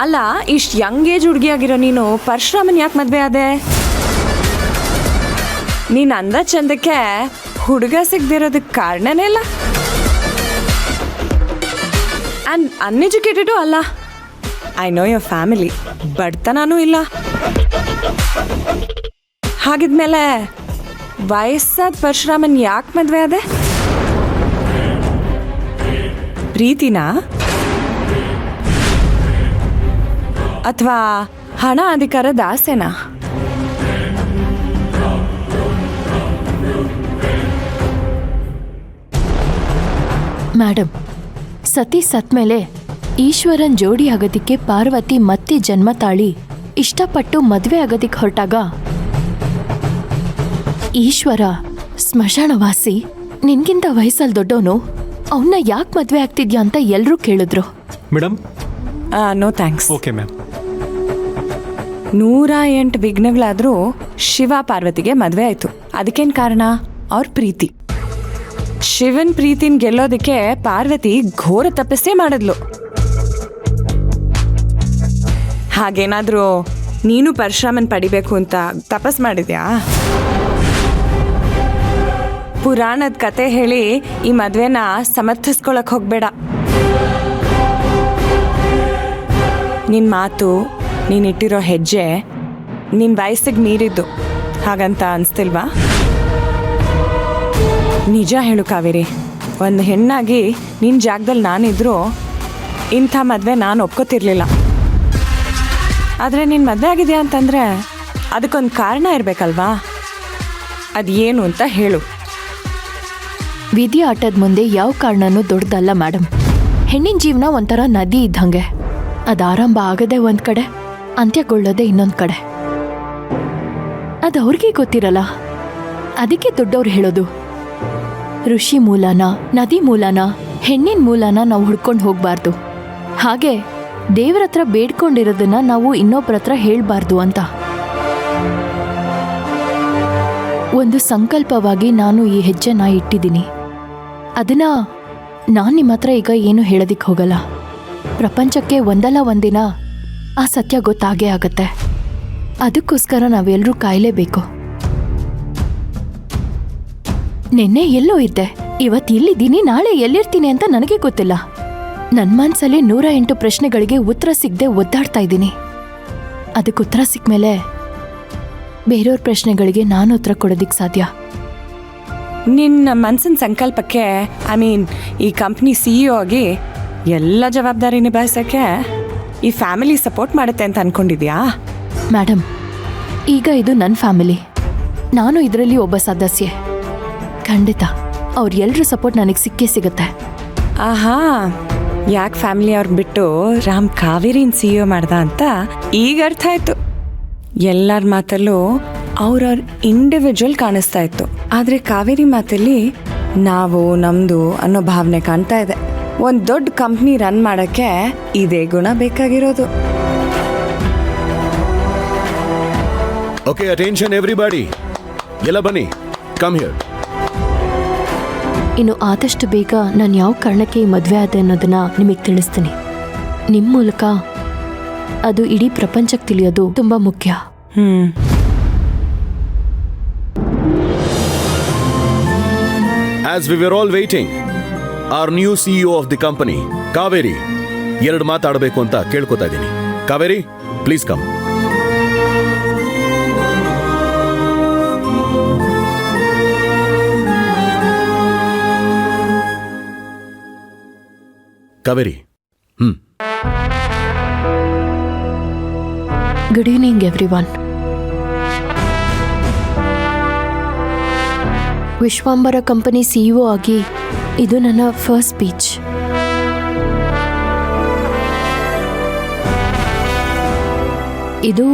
ಅಲ್ಲ, ಇಷ್ಟು Young age ಹುಡುಗಿಯಾಗಿರೋ ನೀನು ಪರಶುರಾಮನ್ ಯಾಕೆ ಮದುವೆ ಆದೆ? ನೀನು ಅಂದ ಚಂದಕ್ಕೆ ಹುಡುಗ ಸಿಗದಿರೋದಕ್ಕೆ ಕಾರಣನೇ ಇಲ್ಲ. ಆ್ಯಂಡ್ ಅನ್ಎಜುಕೇಟೆಡು ಅಲ್ಲ. ಐ ನೋ ಯೋರ್ ಫ್ಯಾಮಿಲಿ, ಬಡತನೂ ಇಲ್ಲ. ಹಾಗಿದ್ಮೇಲೆ ವಯಸ್ಸಾದ ಪರಶುರಾಮನ್ ಯಾಕೆ ಮದುವೆ ಆದೆ? ಪ್ರೀತಿನಾ ಅಥವಾ ಹಣ ಅಧಿಕಾರದ ಆಸೆನಾ? ಮೇಡಮ್, ಸತಿ ಸತ್ಮೇಲೆ ಈಶ್ವರನ್ ಜೋಡಿ ಆಗೋದಿಕ್ಕೆ ಪಾರ್ವತಿ ಮತ್ತೆ ಜನ್ಮ ತಾಳಿ ಇಷ್ಟಪಟ್ಟು ಮದುವೆ ಆಗೋದಿಕ್ಕೆ ಹೊರಟಾಗ ಈಶ್ವರ ಸ್ಮಶಾನವಾಸಿ, ನಿನ್ಗಿಂತ ವಯಸ್ಸಲ್ಲಿ ದೊಡ್ಡವನು, ಅವನ್ನ ಯಾಕೆ ಮದುವೆ ಆಗ್ತಿದ್ಯಾ ಅಂತ ಎಲ್ಲರೂ ಕೇಳಿದ್ರು. Madam, no thanks. Okay ma'am. 108 ವಿಘ್ನಗಳಾದರೂ ಶಿವ ಪಾರ್ವತಿಗೆ ಮದುವೆ ಆಯಿತು. ಅದಕ್ಕೇನು ಕಾರಣ? ಅವ್ರ ಪ್ರೀತಿ. ಶಿವನ್ ಪ್ರೀತಿನ ಗೆಲ್ಲೋದಕ್ಕೆ ಪಾರ್ವತಿ ಘೋರ ತಪಸ್ಸೇ ಮಾಡಿದ್ಲು. ಹಾಗೇನಾದರೂ ನೀನು ಪರಶುರಾಮನ್ ಪಡಿಬೇಕು ಅಂತ ತಪಸ್ ಮಾಡಿದ್ಯಾ? ಪುರಾಣದ ಕತೆ ಹೇಳಿ ಈ ಮದುವೆನ ಸಮರ್ಥಿಸ್ಕೊಳಕ್ ಹೋಗ್ಬೇಡ. ನಿನ್ನ ಮಾತು, ನೀನಿಟ್ಟಿರೋ ಹೆಜ್ಜೆ ನಿನ್ನ ವಯಸ್ಸಿಗೆ ಮೀರಿದ್ದು, ಹಾಗಂತ ಅನಿಸ್ತಿಲ್ವಾ? ನಿಜ ಹೇಳು ಕಾವೇರಿ, ಒಂದು ಹೆಣ್ಣಾಗಿ ನಿನ್ನ ಜಾಗದಲ್ಲಿ ನಾನಿದ್ರು ಇಂಥ ಮದುವೆ ನಾನು ಒಪ್ಕೋತಿರ್ಲಿಲ್ಲ. ಆದರೆ ನೀನು ಮದುವೆ ಆಗಿದೆಯಾ ಅಂತಂದರೆ ಅದಕ್ಕೊಂದು ಕಾರಣ ಇರಬೇಕಲ್ವಾ? ಅದು ಏನು ಅಂತ ಹೇಳು. ವಿಧಿ ಆಟದ ಮುಂದೆ ಯಾವ ಕಾರಣನೂ ದೊಡ್ಡದಲ್ಲ ಮೇಡಮ್. ಹೆಣ್ಣಿನ ಜೀವನ ಒಂಥರ ನದಿ ಇದ್ದಂಗೆ, ಅದು ಆರಂಭ ಆಗದೆ ಒಂದು ಕಡೆ, ಅಂತ್ಯಗೊಳ್ಳೋದೆ ಇನ್ನೊಂದು ಕಡೆ. ಅದು ಅವ್ರಿಗೆ ಗೊತ್ತಿರಲ್ಲ. ಅದಕ್ಕೆ ದೊಡ್ಡವ್ರು ಹೇಳೋದು, ಋಷಿ ಮೂಲನ, ನದಿ ಮೂಲನ, ಹೆಣ್ಣಿನ ಮೂಲನ ನಾವು ಹುಡ್ಕೊಂಡು ಹೋಗ್ಬಾರ್ದು. ಹಾಗೆ ದೇವ್ರ ಹತ್ರ ಬೇಡ್ಕೊಂಡಿರೋದನ್ನ ನಾವು ಇನ್ನೊಬ್ರ ಹತ್ರ ಹೇಳ್ಬಾರ್ದು ಅಂತ. ಒಂದು ಸಂಕಲ್ಪವಾಗಿ ನಾನು ಈ ಹೆಜ್ಜೆನ ಇಟ್ಟಿದ್ದೀನಿ. ಅದನ್ನ ನಾನು ನಿಮ್ಮ ಹತ್ರ ಈಗ ಏನು ಹೇಳೋದಿಕ್ಕೆ ಹೋಗಲ್ಲ. ಪ್ರಪಂಚಕ್ಕೆ ಒಂದಲ್ಲ ಒಂದಿನ ಆ ಸತ್ಯ ಗೊತ್ತಾಗೇ ಆಗತ್ತೆ. ಅದಕ್ಕೋಸ್ಕರ ನಾವೆಲ್ಲರೂ ಕಾಯಲೇಬೇಕು. ನಿನ್ನೆ ಎಲ್ಲೋ ಇದ್ದೆ, ಇವತ್ತು ಇಲ್ಲಿದ್ದೀನಿ, ನಾಳೆ ಎಲ್ಲಿರ್ತೀನಿ ಅಂತ ನನಗೆ ಗೊತ್ತಿಲ್ಲ. ನನ್ನ ಮನಸ್ಸಲ್ಲಿ 108 ಪ್ರಶ್ನೆಗಳಿಗೆ ಉತ್ತರ ಸಿಗದೆ ಒದ್ದಾಡ್ತಾ ಇದ್ದೀನಿ. ಅದಕ್ಕೆ ಉತ್ತರ ಸಿಕ್ಮೇಲೆ ಬೇರೆಯವ್ರ ಪ್ರಶ್ನೆಗಳಿಗೆ ನಾನು ಉತ್ತರ ಕೊಡೋದಿಕ್ಕೆ ಸಾಧ್ಯ. ನಿನ್ನ ಮನಸ್ಸಿನ ಸಂಕಲ್ಪಕ್ಕೆ, ಈ ಕಂಪ್ನಿ CEO ಆಗಿ ಎಲ್ಲ ಜವಾಬ್ದಾರಿ ನಿಭಾಯಿಸೋಕ್ಕೆ ಈ ಫ್ಯಾಮಿಲಿ ಸಪೋರ್ಟ್ ಮಾಡುತ್ತೆ ಅಂತ ಅನ್ಕೊಂಡಿದ್ಯಾ? ಮೇಡಮ್, ಈಗ ಇದು ನನ್ನ ಫ್ಯಾಮಿಲಿ, ನಾನು ಇದರಲ್ಲಿ ಒಬ್ಬ ಸದಸ್ಯೆ. ಖಂಡಿತ ಅವ್ರೆಲ್ಲರ ಸಪೋರ್ಟ್ ನನಗೆ ಸಿಕ್ಕೇ ಸಿಗುತ್ತೆ. ಆಹಾ, ಯಾಕೆ ಫ್ಯಾಮಿಲಿ ಅವ್ರಿಗೆ ಬಿಟ್ಟು ರಾಮ್ ಕಾವೇರಿನ CEO ಮಾಡ್ದ ಅಂತ ಈಗ ಅರ್ಥ ಆಯ್ತು. ಎಲ್ಲರ ಮಾತಲ್ಲೂ ಅವ್ರವ್ರ ಇಂಡಿವಿಜುವಲ್ ಕಾಣಿಸ್ತಾ ಇತ್ತು, ಆದರೆ ಕಾವೇರಿ ಮಾತಲ್ಲಿ ನಾವು ನಮ್ದು ಅನ್ನೋ ಭಾವನೆ ಕಾಣ್ತಾ ಇದೆ. ಒಂದು ದೊಡ್ಡ ಕಂಪ್ನಿ ರನ್ ಮಾಡೋಕ್ಕೆ ಇದೇ ಗುಣ ಬೇಕಾಗಿರೋದು. ಓಕೆ, ಅಟೆನ್ಷನ್ ಎವ್ರಿಬಡಿ, ಎಲ್ಲ ಬನ್ನಿ, ಕಮ್ ಹಿಯರ್. ಇನ್ನು ಆದಷ್ಟು ಬೇಗ ನಾನು ಯಾವ ಕಾರಣಕ್ಕೆ ಈ ಮದುವೆ ಆದೆ ಅನ್ನೋದನ್ನ ನಿಮಗೆ ತಿಳಿಸ್ತೀನಿ. ನಿಮ್ಮ ಮೂಲಕ ಅದು ಇಡೀ ಪ್ರಪಂಚಕ್ಕೆ ತಿಳಿಯೋದು ತುಂಬ ಮುಖ್ಯ. As we were all waiting, our new CEO of the company, Kaveri, 2 ಮಾತಾಡಬೇಕು ಅಂತ ಕೇಳ್ಕೊತಾ ಇದ್ದೀನಿ. Kaveri, please come. Kaveri. Good evening everyone. Vishwambara company CEO ಆಗಿ ಇದು ನನ್ನ ಫಸ್ಟ್ ಸ್ಪೀಚ್. ಇದು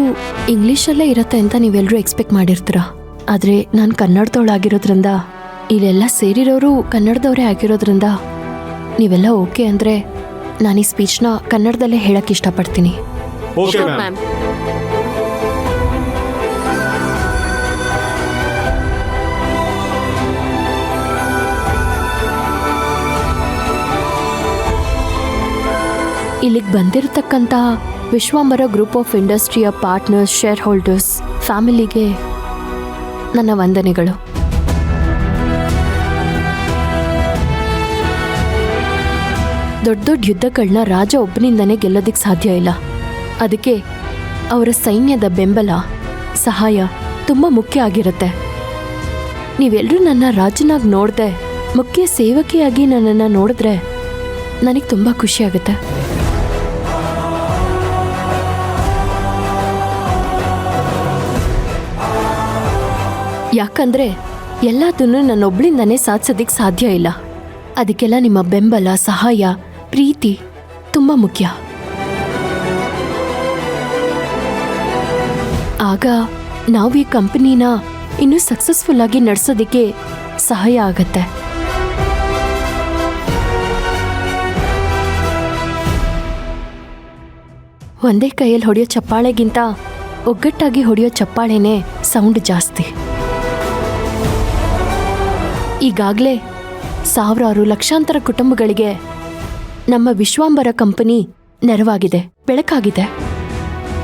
ಇಂಗ್ಲೀಷಲ್ಲೇ ಇರುತ್ತೆ ಅಂತ ನೀವೆಲ್ಲರೂ ಎಕ್ಸ್ಪೆಕ್ಟ್ ಮಾಡಿರ್ತೀರ. ಆದರೆ ನಾನು ಕನ್ನಡದವಳಾಗಿರೋದ್ರಿಂದ, ಇಲ್ಲೆಲ್ಲ ಸೇರಿರೋರು ಕನ್ನಡದವರೇ ಆಗಿರೋದ್ರಿಂದ ನೀವೆಲ್ಲ ಓಕೆ ಅಂದರೆ ನಾನು ಈ ಸ್ಪೀಚ್ನ ಕನ್ನಡದಲ್ಲೇ ಹೇಳಕ್ಕೆ ಇಷ್ಟಪಡ್ತೀನಿ. Okay ma'am. ಇಲ್ಲಿಗೆ ಬಂದಿರತಕ್ಕಂಥ ವಿಶ್ವಾಂಬರ ಗ್ರೂಪ್ ಆಫ್ ಇಂಡಸ್ಟ್ರಿಯ ಪಾರ್ಟ್ನರ್ಸ್, ಶೇರ್ ಹೋಲ್ಡರ್ಸ್, ಫ್ಯಾಮಿಲಿಗೆ ನನ್ನ ವಂದನೆಗಳು. ದೊಡ್ಡ ದೊಡ್ಡ ಯುದ್ಧಗಳನ್ನ ರಾಜ ಒಬ್ಬನಿಂದನೇ ಗೆಲ್ಲೋದಕ್ಕೆ ಸಾಧ್ಯ ಇಲ್ಲ. ಅದಕ್ಕೆ ಅವರ ಸೈನ್ಯದ ಬೆಂಬಲ, ಸಹಾಯ ತುಂಬ ಮುಖ್ಯ ಆಗಿರುತ್ತೆ. ನೀವೆಲ್ಲರೂ ನನ್ನ ರಾಜನಾಗಿ ನೋಡದೆ ಮುಖ್ಯ ಸೇವಕಿಯಾಗಿ ನನ್ನನ್ನು ನೋಡಿದ್ರೆ ನನಗೆ ತುಂಬ ಖುಷಿ ಆಗುತ್ತೆ. ಯಾಕಂದ್ರೆ ಎಲ್ಲದನ್ನು ನನ್ನೊಬ್ಳಿಂದನೇ ಸಾಧಿಸೋದಕ್ಕೆ ಸಾಧ್ಯ ಇಲ್ಲ. ಅದಕ್ಕೆಲ್ಲ ನಿಮ್ಮ ಬೆಂಬಲ, ಸಹಾಯ, ಪ್ರೀತಿ ತುಂಬ ಮುಖ್ಯ. ಆಗ ನಾವು ಈ ಕಂಪನಿನ ಇನ್ನೂ ಸಕ್ಸಸ್ಫುಲ್ ಆಗಿ ನಡೆಸೋದಕ್ಕೆ ಸಹಾಯ ಆಗತ್ತೆ. ಒಂದೇ ಕೈಯಲ್ಲಿ ಹೊಡೆಯೋ ಚಪ್ಪಾಳೆಗಿಂತ ಒಗ್ಗಟ್ಟಾಗಿ ಹೊಡೆಯೋ ಚಪ್ಪಾಳೆನೇ ಸೌಂಡ್ ಜಾಸ್ತಿ. ಈಗಾಗಲೇ ಸಾವಿರಾರು ಲಕ್ಷಾಂತರ ಕುಟುಂಬಗಳಿಗೆ ನಮ್ಮ ವಿಶ್ವಾಂಬರ ಕಂಪನಿ ನೆರವಾಗಿದೆ, ಬೆಳಕಾಗಿದೆ.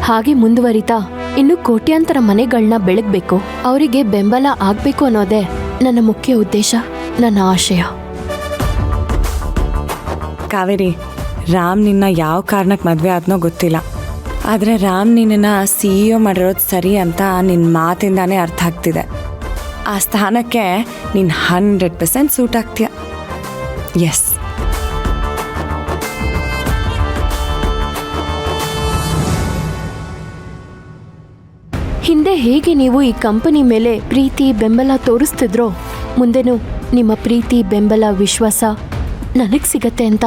ಹಾಗೆ ಮುಂದುವರಿತಾ ಇನ್ನು ಕೋಟ್ಯಾಂತರ ಮನೆಗಳನ್ನ ಬೆಳಗಬೇಕು, ಅವರಿಗೆ ಬೆಂಬಲ ಆಗಬೇಕು ಅನ್ನೋದೇ ನನ್ನ ಮುಖ್ಯ ಉದ್ದೇಶ, ನನ್ನ ಆಶಯ. ಕಾವೇರಿ, ರಾಮ್ ನಿನ್ನ ಯಾವ ಕಾರಣಕ್ಕೆ ಮದುವೆ ಆದ್ನೋ ಗೊತ್ತಿಲ್ಲ, ಆದರೆ ರಾಮ್ ನಿನ್ನನ್ನು CEO ಮಾಡಿರೋದು ಸರಿ ಅಂತ ನಿನ್ನ ಮಾತಿಂದಾನೇ ಅರ್ಥ ಆಗ್ತಿದೆ. ಆ ಸ್ಥಾನಕ್ಕೆ ನೀನು 100% ಸೂಟ್ ಆಗ್ತೀಯ. ಎಸ್. ಹಿಂದೆ ಹೇಗೆ ನೀವು ಈ ಕಂಪನಿ ಮೇಲೆ ಪ್ರೀತಿ, ಬೆಂಬಲ ತೋರಿಸ್ತಿದ್ರೋ, ಮುಂದೆನೂ ನಿಮ್ಮ ಪ್ರೀತಿ, ಬೆಂಬಲ, ವಿಶ್ವಾಸ ನನಗೆ ಸಿಗತ್ತೆ ಅಂತ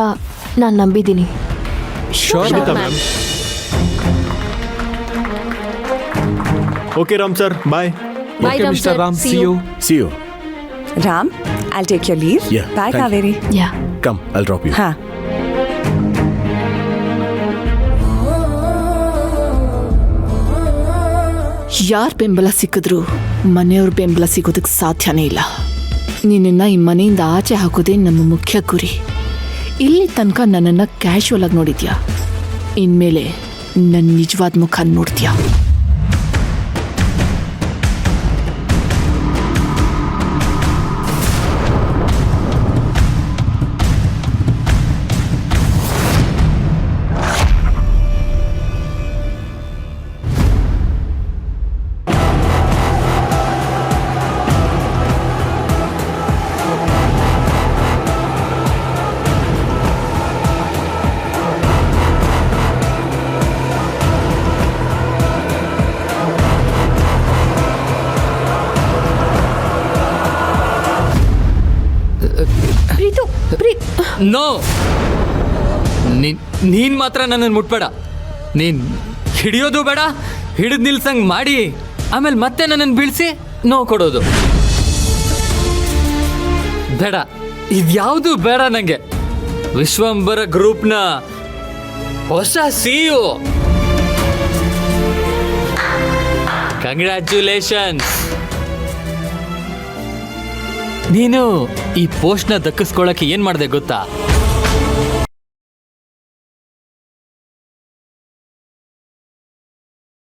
ನಾನು ನಂಬಿದ್ದೀನಿ. Okay Ram sir, bye. Bye, Ram mister sir. Ram, See see you. You. See you. Ram, I'll take your leave. Yeah, Bye, thank you. Kaveri. Yeah Come, I'll drop you. ಹಾ. ಯಾರ ಬೆಂಬಲ ಸಿಕ್ಕಿದ್ರು ಮನೆಯವ್ರ ಬೆಂಬಲ ಸಿಗೋದಕ್ಕೆ ಸಾಧ್ಯನೇ ಇಲ್ಲ. ನಿನ್ನನ್ನು ಈ ಮನೆಯಿಂದ ಆಚೆ ಹಾಕೋದೇ ನಮ್ಮ ಮುಖ್ಯ ಗುರಿ. ಇಲ್ಲಿ ತನಕ ನನ್ನನ್ನು ಕ್ಯಾಶುವಲ್ ಆಗಿ ನೋಡಿದ್ಯಾ, ಇನ್ಮೇಲೆ ನನ್ನ ನಿಜವಾದ ಮುಖ ನೋಡ್ತೀಯಾ. ನೋ, ನೀನ್ ಮಾತ್ರ ನನ್ನನ್ನು ಮುಟ್ಬೇಡ. ನೀನ್ ಹಿಡಿಯೋದು ಬೇಡ, ಹಿಡಿದು ನಿಲ್ಸಂಗ್ ಮಾಡಿ ಆಮೇಲೆ ಮತ್ತೆ ನನ್ನನ್ನು ಬೀಳಿಸಿ ನೋವು ಕೊಡೋದು ಬೇಡ. ಇದ್ಯಾವುದು ಬೇಡ ನಂಗೆ. ವಿಶ್ವಂಬರ ಗ್ರೂಪ್ನ ಹೊಸ CEO, ಕಂಗ್ರ್ಯಾಚುಲೇಷನ್ಸ್. ನೀನು ಈ ಪೋಸ್ಟ್ನ ದಕ್ಕಿಸ್ಕೊಳ್ಳೋಕೆ ಏನ್ ಮಾಡಿದೆ ಗೊತ್ತಾ?